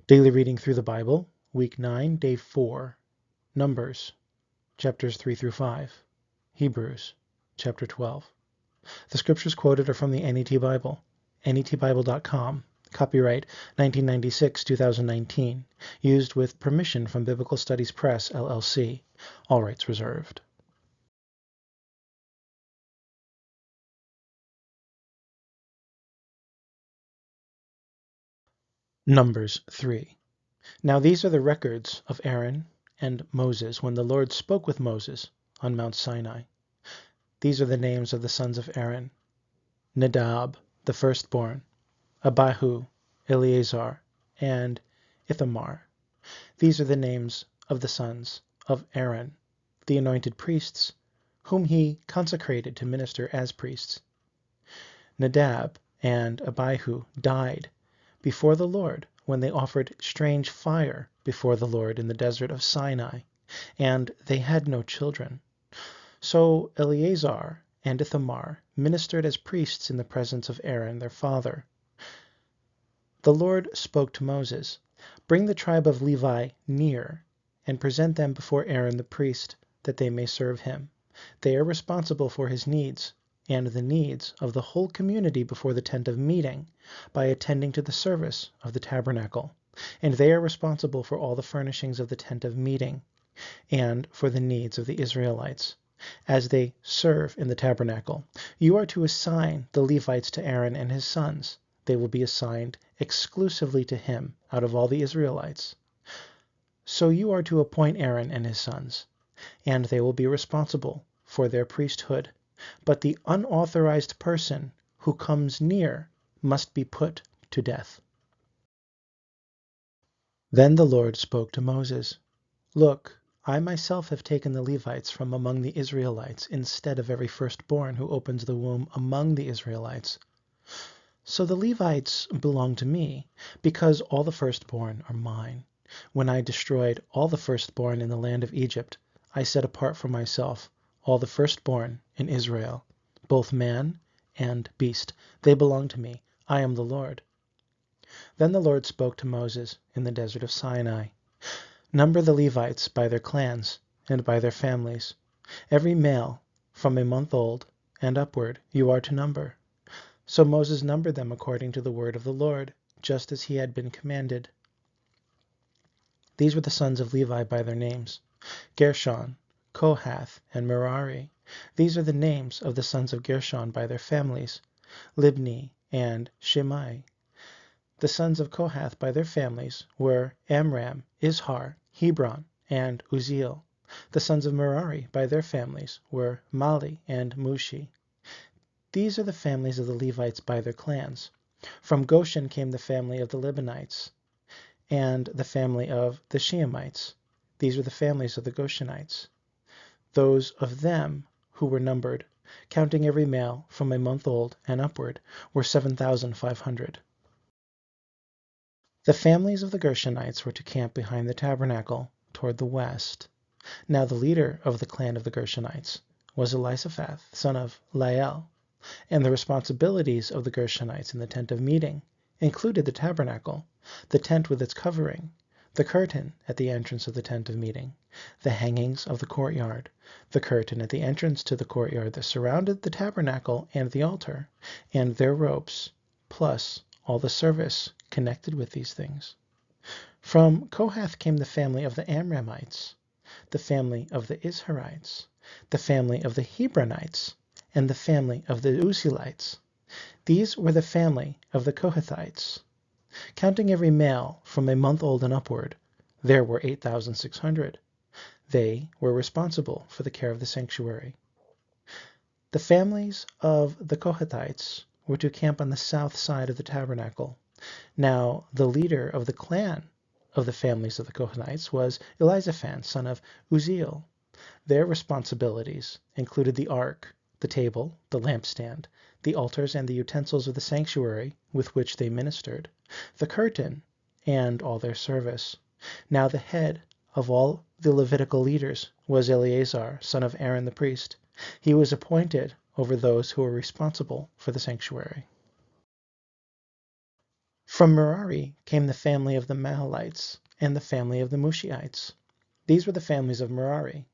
Daily reading through the Bible, Week 9, Day 4. Numbers, chapters 3 through 5. Hebrews, chapter 12. The scriptures quoted are from the NET Bible, netbible.com, copyright 1996-2019, used with permission from Biblical Studies Press, LLC. All rights reserved. Numbers 3. Now these are the records of Aaron and Moses when the Lord spoke with Moses on Mount Sinai. These are the names of the sons of Aaron: Nadab, the firstborn, Abihu, Eleazar, and Ithamar. These are the names of the sons of Aaron, the anointed priests, whom he consecrated to minister as priests. Nadab and Abihu died before the Lord when they offered strange fire before the Lord in the desert of Sinai, and they had no children. So Eleazar and Ithamar ministered as priests in the presence of Aaron their father. The Lord spoke to Moses, "Bring the tribe of Levi near, and present them before Aaron the priest, that they may serve him. They are responsible for his needs, and the needs of the whole community before the tent of meeting, by attending to the service of the tabernacle. And they are responsible for all the furnishings of the tent of meeting, and for the needs of the Israelites, as they serve in the tabernacle. You are to assign the Levites to Aaron and his sons. They will be assigned exclusively to him out of all the Israelites. So you are to appoint Aaron and his sons, and they will be responsible for their priesthood. But the unauthorized person who comes near must be put to death." Then the Lord spoke to Moses, "Look, I myself have taken the Levites from among the Israelites instead of every firstborn who opens the womb among the Israelites. So the Levites belong to me, because all the firstborn are mine. When I destroyed all the firstborn in the land of Egypt, I set apart for myself all the firstborn in Israel, both man and beast. They belong to me. I am the Lord." Then the Lord spoke to Moses in the desert of Sinai, "Number the Levites by their clans and by their families. Every male from a month old and upward you are to number." So Moses numbered them according to the word of the Lord, just as he had been commanded. These were the sons of Levi by their names: Gershon, Kohath, and Merari. These are the names of the sons of Gershon by their families: Libni and Shimei. The sons of Kohath by their families were Amram, Izhar, Hebron, and Uzziel. The sons of Merari by their families were Mali and Mushi. These are the families of the Levites by their clans. From Goshen came the family of the Libanites and the family of the Shemites. These are the families of the Goshenites. Those of them who were numbered, counting every male from a month old and upward, were 7,500. The families of the Gershonites were to camp behind the tabernacle toward the west. Now the leader of the clan of the Gershonites was Elisaphat, son of Lael, and the responsibilities of the Gershonites in the tent of meeting included the tabernacle, the tent with its covering, the curtain at the entrance of the tent of meeting, the hangings of the courtyard, the curtain at the entrance to the courtyard that surrounded the tabernacle and the altar, and their ropes, plus all the service connected with these things. From Kohath came the family of the Amramites, the family of the Izharites, the family of the Hebronites, and the family of the Uzzielites. These were the family of the Kohathites. Counting every male from a month old and upward, there were 8,600. They were responsible for the care of the sanctuary. The families of the Kohathites were to camp on the south side of the tabernacle. Now the leader of the clan of the families of the Kohathites was Elizaphan, son of Uzziel. Their responsibilities included the ark, the table, the lampstand, the altars and the utensils of the sanctuary with which they ministered, the curtain, and all their service. Now the head of all the Levitical leaders was Eleazar, son of Aaron the priest. He was appointed over those who were responsible for the sanctuary. From Merari came the family of the Mahalites and the family of the Mushiites. These were the families of Merari.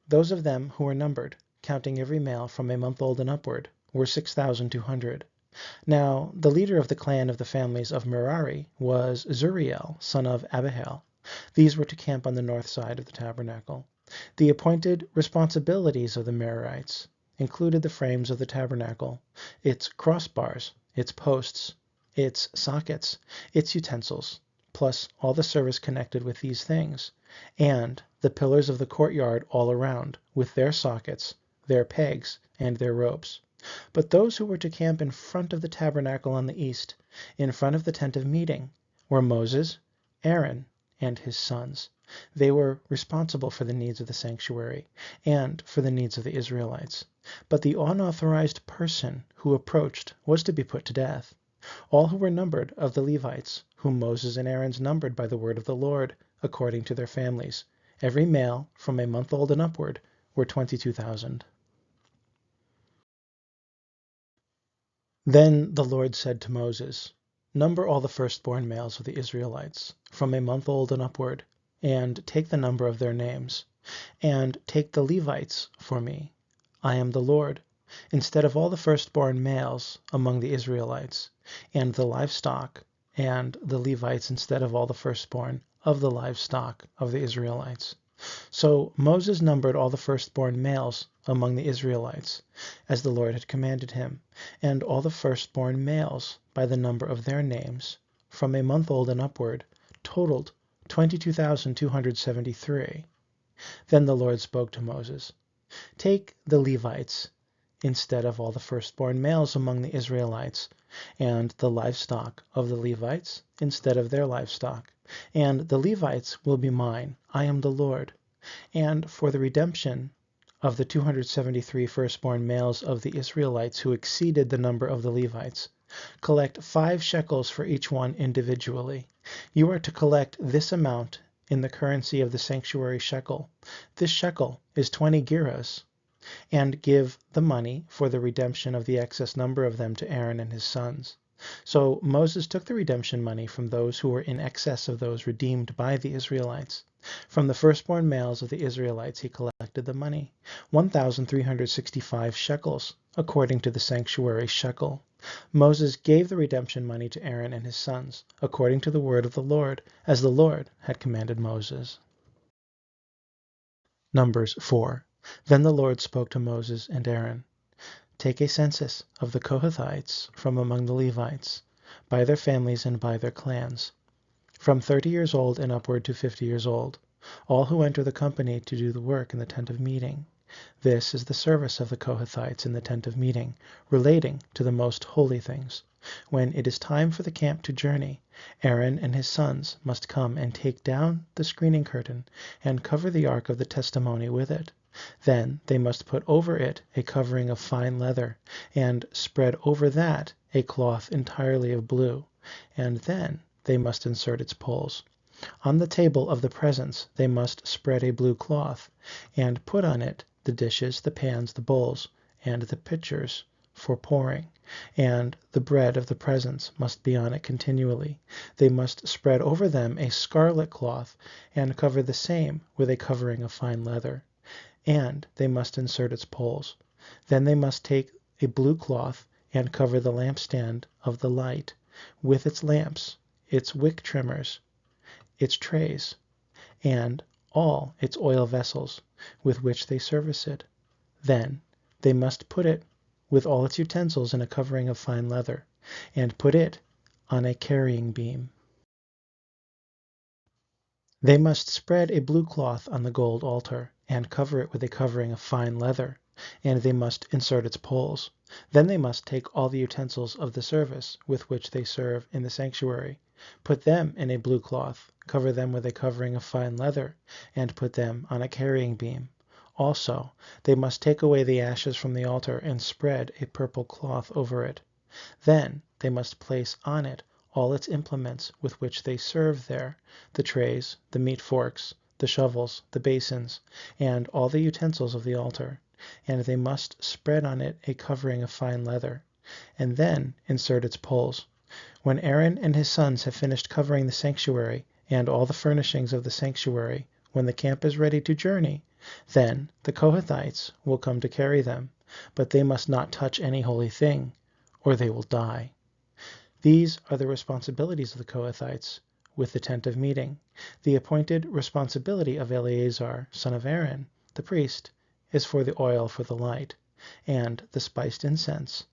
Those of them who were numbered, counting every male from a month old and upward, were 6,200. Now the leader of the clan of the families of Merari was Zuriel, son of Abihail. These were to camp on the north side of the tabernacle. The appointed responsibilities of the Merarites included the frames of the tabernacle, its crossbars, its posts, its sockets, its utensils, plus all the service connected with these things, and the pillars of the courtyard all around, with their sockets, their pegs, and their ropes. But those who were to camp in front of the tabernacle on the east, in front of the tent of meeting, were Moses, Aaron, and his sons. They were responsible for the needs of the sanctuary and for the needs of the Israelites. But the unauthorized person who approached was to be put to death. All who were numbered of the Levites, whom Moses and Aaron numbered by the word of the Lord, according to their families, every male from a month old and upward, were 22,000. Then the Lord said to Moses, "Number all the firstborn males of the Israelites, from a month old and upward, and take the number of their names. And take the Levites for me. I am the Lord, instead of all the firstborn males among the Israelites, and the livestock, and the Levites instead of all the firstborn of the livestock of the Israelites." So Moses numbered all the firstborn males among the Israelites, as the Lord had commanded him, and all the firstborn males by the number of their names, from a month old and upward, totaled 22,273. Then the Lord spoke to Moses, "Take the Levites instead of all the firstborn males among the Israelites, and the livestock of the Levites instead of their livestock, and the Levites will be mine. I am the Lord. And for the redemption of the 273 firstborn males of the Israelites who exceeded the number of the Levites, collect 5 shekels for each one individually. You are to collect this amount in the currency of the sanctuary shekel. This shekel is 20 gerahs. And give the money for the redemption of the excess number of them to Aaron and his sons." So Moses took the redemption money from those who were in excess of those redeemed by the Israelites. From the firstborn males of the Israelites he collected the money, 1,365 shekels, according to the sanctuary shekel. Moses gave the redemption money to Aaron and his sons, according to the word of the Lord, as the Lord had commanded Moses. Numbers 4. Then the Lord spoke to Moses and Aaron, "Take a census of the Kohathites from among the Levites, by their families and by their clans, from 30 years old and upward to 50 years old, all who enter the company to do the work in the tent of meeting. This is the service of the Kohathites in the tent of meeting, relating to the most holy things. When it is time for the camp to journey, Aaron and his sons must come and take down the screening curtain and cover the ark of the testimony with it. Then they must put over it a covering of fine leather, and spread over that a cloth entirely of blue, and then they must insert its poles. On the table of the presence they must spread a blue cloth, and put on it the dishes, the pans, the bowls, and the pitchers for pouring, and the bread of the presence must be on it continually. They must spread over them a scarlet cloth, and cover the same with a covering of fine leather, and they must insert its poles. Then they must take a blue cloth and cover the lampstand of the light, with its lamps, its wick trimmers, its trays, and all its oil vessels with which they service it. Then they must put it with all its utensils in a covering of fine leather, and put it on a carrying beam. They must spread a blue cloth on the gold altar, and cover it with a covering of fine leather, and they must insert its poles. Then they must take all the utensils of the service with which they serve in the sanctuary, put them in a blue cloth, cover them with a covering of fine leather, and put them on a carrying beam. Also, they must take away the ashes from the altar and spread a purple cloth over it. Then they must place on it all its implements with which they serve there, the trays, the meat forks, the shovels, the basins, and all the utensils of the altar, and they must spread on it a covering of fine leather, and then insert its poles. When Aaron and his sons have finished covering the sanctuary and all the furnishings of the sanctuary, when the camp is ready to journey, then the Kohathites will come to carry them, but they must not touch any holy thing, or they will die. These are the responsibilities of the Kohathites with the tent of meeting. The appointed responsibility of Eleazar, son of Aaron, the priest, is for the oil for the light, and the spiced incense,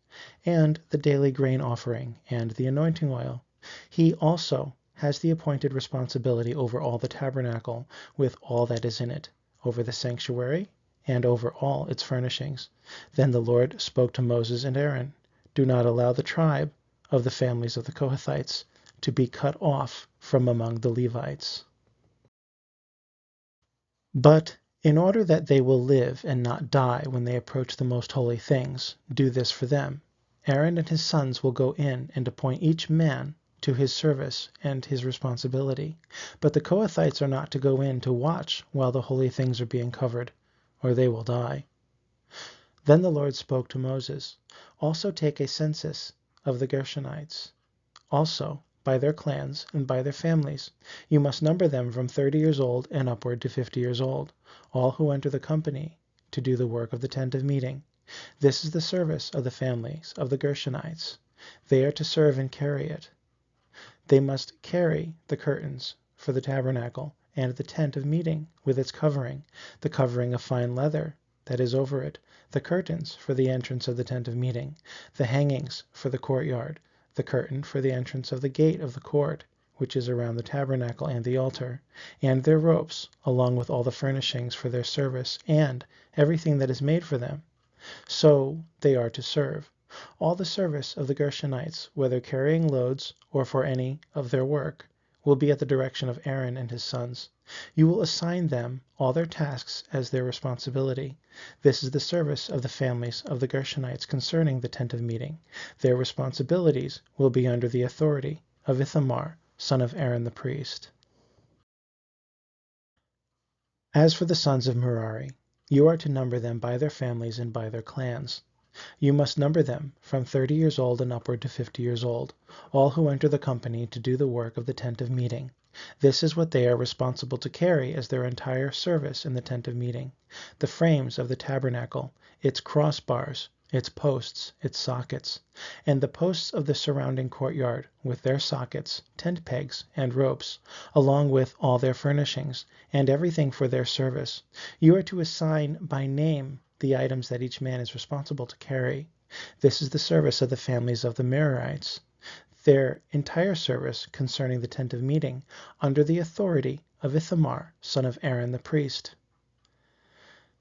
and the daily grain offering, and the anointing oil. He also has the appointed responsibility over all the tabernacle with all that is in it, over the sanctuary, and over all its furnishings. Then the Lord spoke to Moses and Aaron, "Do not allow the tribe of the families of the Kohathites to be cut off from among the Levites. But in order that they will live and not die when they approach the most holy things, do this for them. Aaron and his sons will go in and appoint each man to his service and his responsibility. But the Kohathites are not to go in to watch while the holy things are being covered, or they will die." Then the Lord spoke to Moses, "Also take a census of the Gershonites, also by their clans and by their families. You must number them from 30 years old and upward to 50 years old, all who enter the company to do the work of the tent of meeting. This is the service of the families of the Gershonites. They are to serve and carry it. They must carry the curtains for the tabernacle and the tent of meeting with its covering, the covering of fine leather that is over it, the curtains for the entrance of the tent of meeting, the hangings for the courtyard, the curtain for the entrance of the gate of the court, which is around the tabernacle and the altar, and their ropes, along with all the furnishings for their service and everything that is made for them. So they are to serve. All the service of the Gershonites, whether carrying loads or for any of their work, will be at the direction of Aaron and his sons. You will assign them all their tasks as their responsibility. This is the service of the families of the Gershonites concerning the tent of meeting. Their responsibilities will be under the authority of Ithamar, son of Aaron the priest. As for the sons of Merari, you are to number them by their families and by their clans. You must number them from 30 years old and upward to 50 years old, all who enter the company to do the work of the tent of meeting. This is what they are responsible to carry as their entire service in the tent of meeting: the frames of the tabernacle, its crossbars, its posts, its sockets, and the posts of the surrounding courtyard with their sockets, tent pegs, and ropes, along with all their furnishings, and everything for their service. You are to assign by name the items that each man is responsible to carry. This is the service of the families of the Merarites, their entire service concerning the tent of meeting, under the authority of Ithamar, son of Aaron the priest.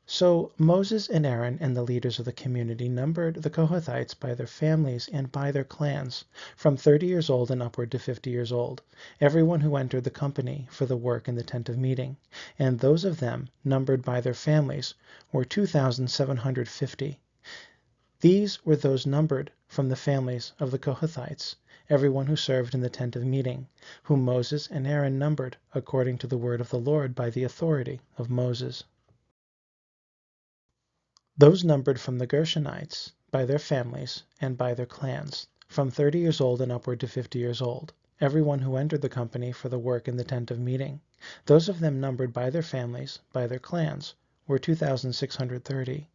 So Moses and Aaron and the leaders of the community numbered the Kohathites by their families and by their clans, from 30 years old and upward to 50 years old, everyone who entered the company for the work in the tent of meeting, and those of them numbered by their families were 2,750. These were those numbered from the families of the Kohathites, everyone who served in the tent of meeting, whom Moses and Aaron numbered according to the word of the Lord by the authority of Moses. Those numbered from the Gershonites by their families and by their clans, from 30 years old and upward to 50 years old, everyone who entered the company for the work in the tent of meeting. Those of them numbered by their families, by their clans, were 2,630.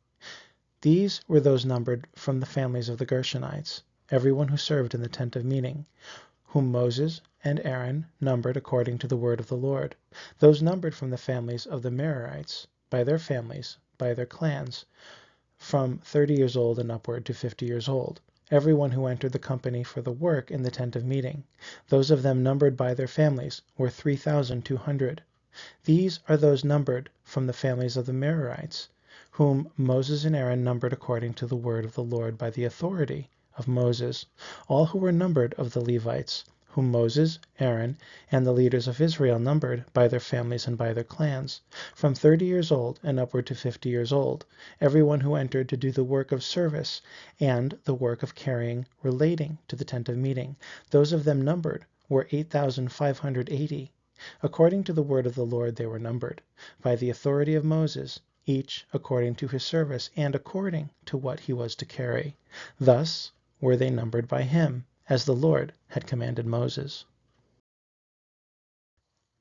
These were those numbered from the families of the Gershonites, everyone who served in the tent of meeting, whom Moses and Aaron numbered according to the word of the Lord. Those numbered from the families of the Merarites, by their families, by their clans, from 30 years old and upward to 50 years old, everyone who entered the company for the work in the tent of meeting. Those of them numbered by their families were 3,200. These are those numbered from the families of the Merarites, whom Moses and Aaron numbered according to the word of the Lord by the authority of Moses. All who were numbered of the Levites, whom Moses, Aaron, and the leaders of Israel numbered by their families and by their clans, from 30 years old and upward to 50 years old, everyone who entered to do the work of service and the work of carrying relating to the tent of meeting. Those of them numbered were 8,580. According to the word of the Lord they were numbered, by the authority of Moses, each according to his service and according to what he was to carry. Thus were they numbered by him, as the Lord had commanded Moses.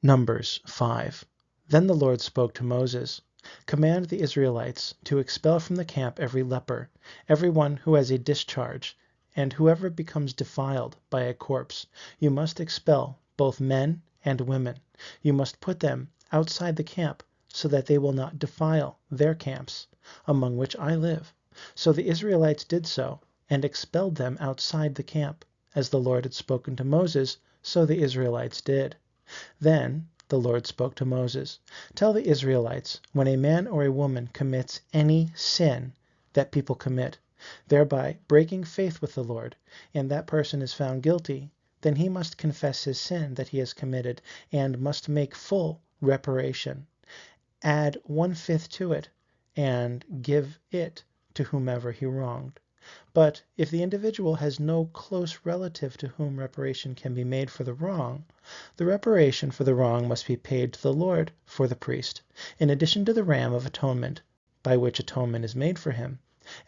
Numbers 5. Then the Lord spoke to Moses, "Command the Israelites to expel from the camp every leper, every one who has a discharge, and whoever becomes defiled by a corpse. You must expel both men and women. You must put them outside the camp, so that they will not defile their camps, among which I live." So the Israelites did so, and expelled them outside the camp. As the Lord had spoken to Moses, so the Israelites did. Then the Lord spoke to Moses, "Tell the Israelites, when a man or a woman commits any sin that people commit, thereby breaking faith with the Lord, and that person is found guilty, then he must confess his sin that he has committed and must make full reparation. Add 1/5 to it, and give it to whomever he wronged. But if the individual has no close relative to whom reparation can be made for the wrong, the reparation for the wrong must be paid to the Lord for the priest, in addition to the ram of atonement, by which atonement is made for him.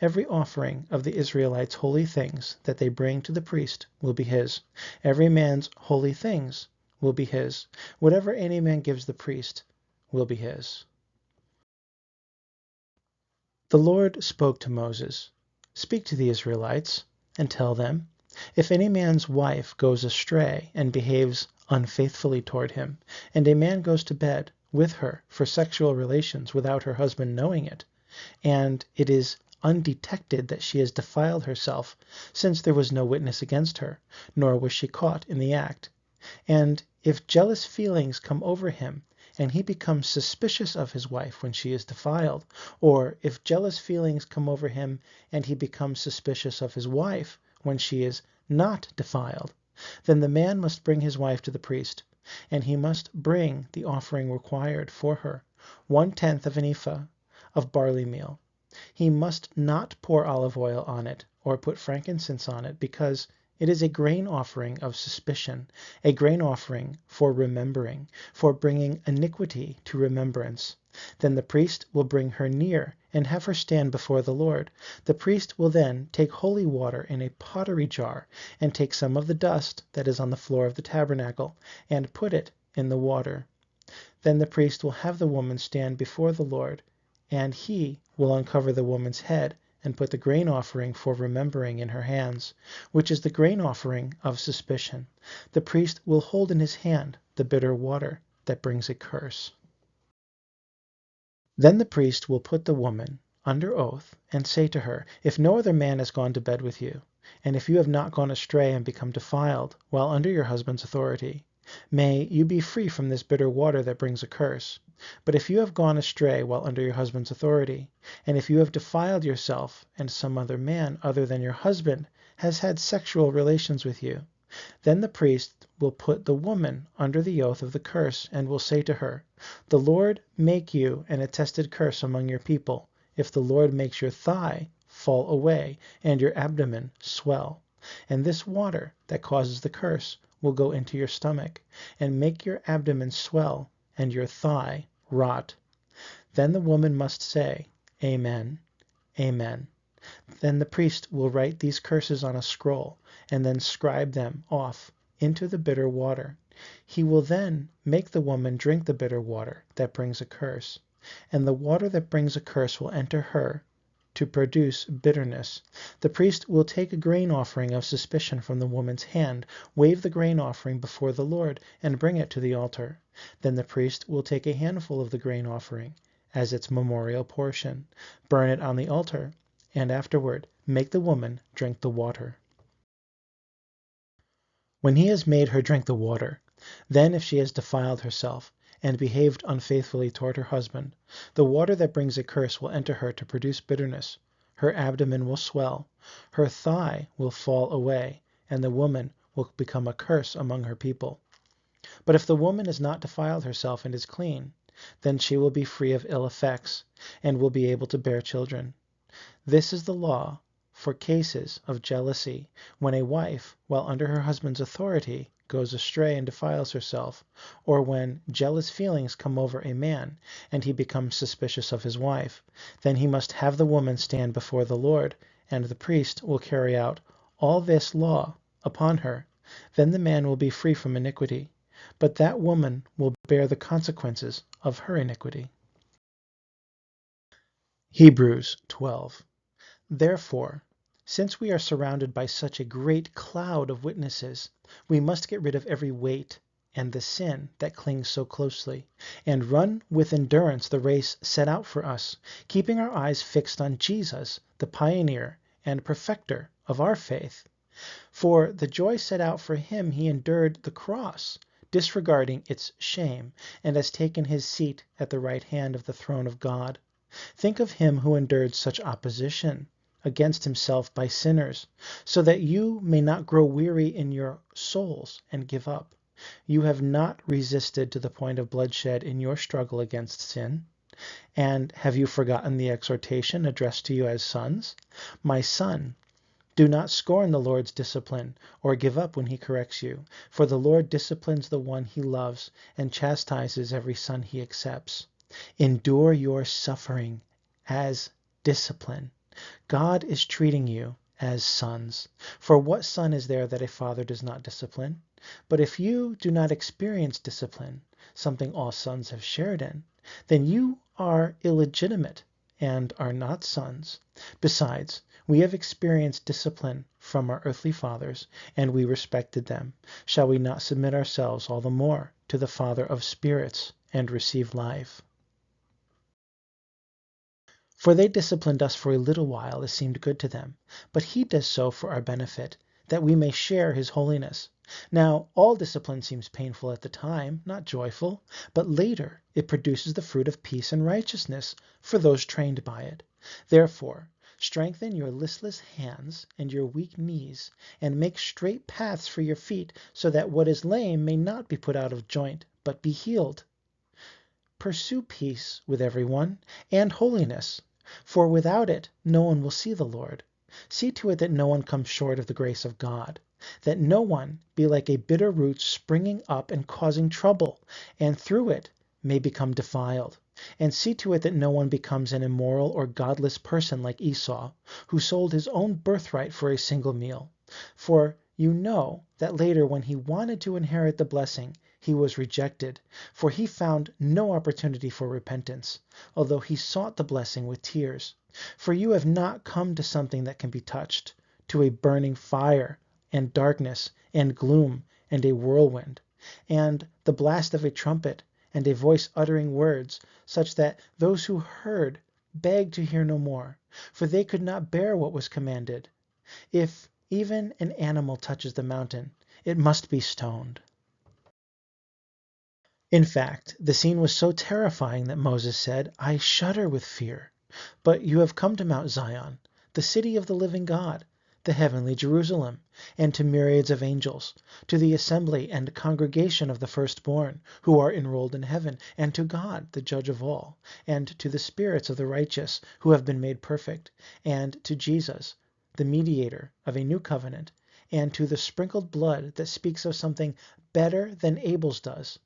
Every offering of the Israelites' holy things that they bring to the priest will be his. Every man's holy things will be his. Whatever any man gives the priest will be his." The Lord spoke to Moses, "Speak to the Israelites, and tell them, if any man's wife goes astray and behaves unfaithfully toward him, and a man goes to bed with her for sexual relations without her husband knowing it, and it is undetected that she has defiled herself, since there was no witness against her, nor was she caught in the act, and if jealous feelings come over him, and he becomes suspicious of his wife when she is defiled, or if jealous feelings come over him and he becomes suspicious of his wife when she is not defiled, then the man must bring his wife to the priest, and he must bring the offering required for her, 1/10 of an ephah of barley meal. He must not pour olive oil on it or put frankincense on it, because it is a grain offering of suspicion, a grain offering for remembering, for bringing iniquity to remembrance. Then the priest will bring her near and have her stand before the Lord. The priest will then take holy water in a pottery jar and take some of the dust that is on the floor of the tabernacle and put it in the water. Then the priest will have the woman stand before the Lord, and he will uncover the woman's head and put the grain offering for remembering in her hands, which is the grain offering of suspicion. The priest will hold in his hand the bitter water that brings a curse. Then the priest will put the woman under oath and say to her, "If no other man has gone to bed with you, and if you have not gone astray and become defiled while under your husband's authority, may you be free from this bitter water that brings a curse. But if you have gone astray while under your husband's authority, and if you have defiled yourself and some other man other than your husband has had sexual relations with you, then the priest will put the woman under the oath of the curse and will say to her, 'The Lord make you an attested curse among your people, if the Lord makes your thigh fall away and your abdomen swell. And this water that causes the curse will go into your stomach, and make your abdomen swell and your thigh rot.' Then the woman must say, 'Amen, Amen.' Then the priest will write these curses on a scroll, and then scribe them off into the bitter water. He will then make the woman drink the bitter water that brings a curse, and the water that brings a curse will enter her to produce bitterness. The priest will take a grain offering of suspicion from the woman's hand, wave the grain offering before the Lord, and bring it to the altar. Then the priest will take a handful of the grain offering as its memorial portion, burn it on the altar, and afterward make the woman drink the water. When he has made her drink the water, then if she has defiled herself and behaved unfaithfully toward her husband, the water that brings a curse will enter her to produce bitterness. Her abdomen will swell, her thigh will fall away, and the woman will become a curse among her people. But if the woman has not defiled herself and is clean, then she will be free of ill effects and will be able to bear children. This is the law for cases of jealousy, when a wife, while under her husband's authority, goes astray and defiles herself, or when jealous feelings come over a man and he becomes suspicious of his wife. Then he must have the woman stand before the Lord, and the priest will carry out all this law upon her, then the man will be free from iniquity, but that woman will bear the consequences of her iniquity. Hebrews 12. Therefore, since we are surrounded by such a great cloud of witnesses, we must get rid of every weight and the sin that clings so closely, and run with endurance the race set out for us, keeping our eyes fixed on Jesus, the pioneer and perfecter of our faith. For the joy set out for him, he endured the cross, disregarding its shame, and has taken his seat at the right hand of the throne of God. Think of him who endured such opposition against himself by sinners, so that you may not grow weary in your souls and give up. You have not resisted to the point of bloodshed in your struggle against sin. And have you forgotten the exhortation addressed to you as sons? My son, do not scorn the Lord's discipline, or give up when he corrects you. For the Lord disciplines the one he loves, and chastises every son he accepts. Endure your suffering as discipline. God is treating you as sons. For what son is there that a father does not discipline? But if you do not experience discipline, something all sons have shared in, then you are illegitimate and are not sons. Besides, we have experienced discipline from our earthly fathers, and we respected them. Shall we not submit ourselves all the more to the Father of spirits and receive life? For they disciplined us for a little while as seemed good to them, but he does so for our benefit, that we may share his holiness. Now all discipline seems painful at the time, not joyful, but later it produces the fruit of peace and righteousness for those trained by it. Therefore, strengthen your listless hands and your weak knees, and make straight paths for your feet, so that what is lame may not be put out of joint, but be healed. Pursue peace with everyone, and holiness, for without it no one will see the Lord. See to it that no one comes short of the grace of God, that no one be like a bitter root springing up and causing trouble, and through it may become defiled. And see to it that no one becomes an immoral or godless person like Esau, who sold his own birthright for a single meal. For you know that later, when he wanted to inherit the blessing, he was rejected, for he found no opportunity for repentance, although he sought the blessing with tears. For you have not come to something that can be touched, to a burning fire, and darkness, and gloom, and a whirlwind, and the blast of a trumpet, and a voice uttering words, such that those who heard begged to hear no more, for they could not bear what was commanded. If even an animal touches the mountain, it must be stoned. In fact, the scene was so terrifying that Moses said, I shudder with fear. But you have come to Mount Zion, the city of the living God, the heavenly Jerusalem, and to myriads of angels, to the assembly and congregation of the firstborn, who are enrolled in heaven, and to God, the judge of all, and to the spirits of the righteous, who have been made perfect, and to Jesus, the mediator of a new covenant, and to the sprinkled blood that speaks of something better than Abel's does.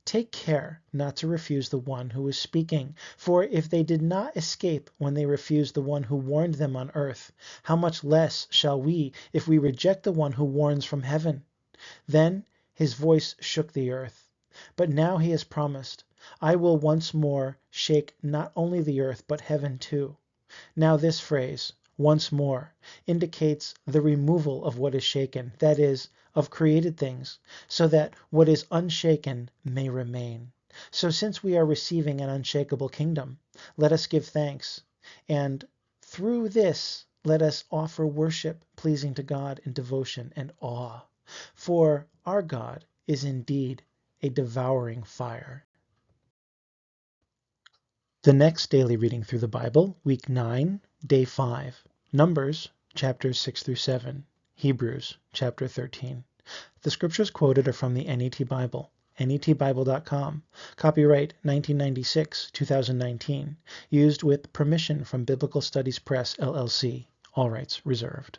Take care not to refuse the one who is speaking, for if they did not escape when they refused the one who warned them on earth, how much less shall we if we reject the one who warns from heaven? Then his voice shook the earth. But now he has promised, I will once more shake not only the earth but heaven too. Now this phrase, once more, indicates the removal of what is shaken, that is, of created things, so that what is unshaken may remain. So since we are receiving an unshakable kingdom, let us give thanks, and through this let us offer worship pleasing to God in devotion and awe. For our God is indeed a devouring fire. The next daily reading through the Bible, week 9, day 5. Numbers, chapters 6 through 7. Hebrews, chapter 13. The scriptures quoted are from the NET Bible, netbible.com. Copyright 1996-2019. Used with permission from Biblical Studies Press, LLC. All rights reserved.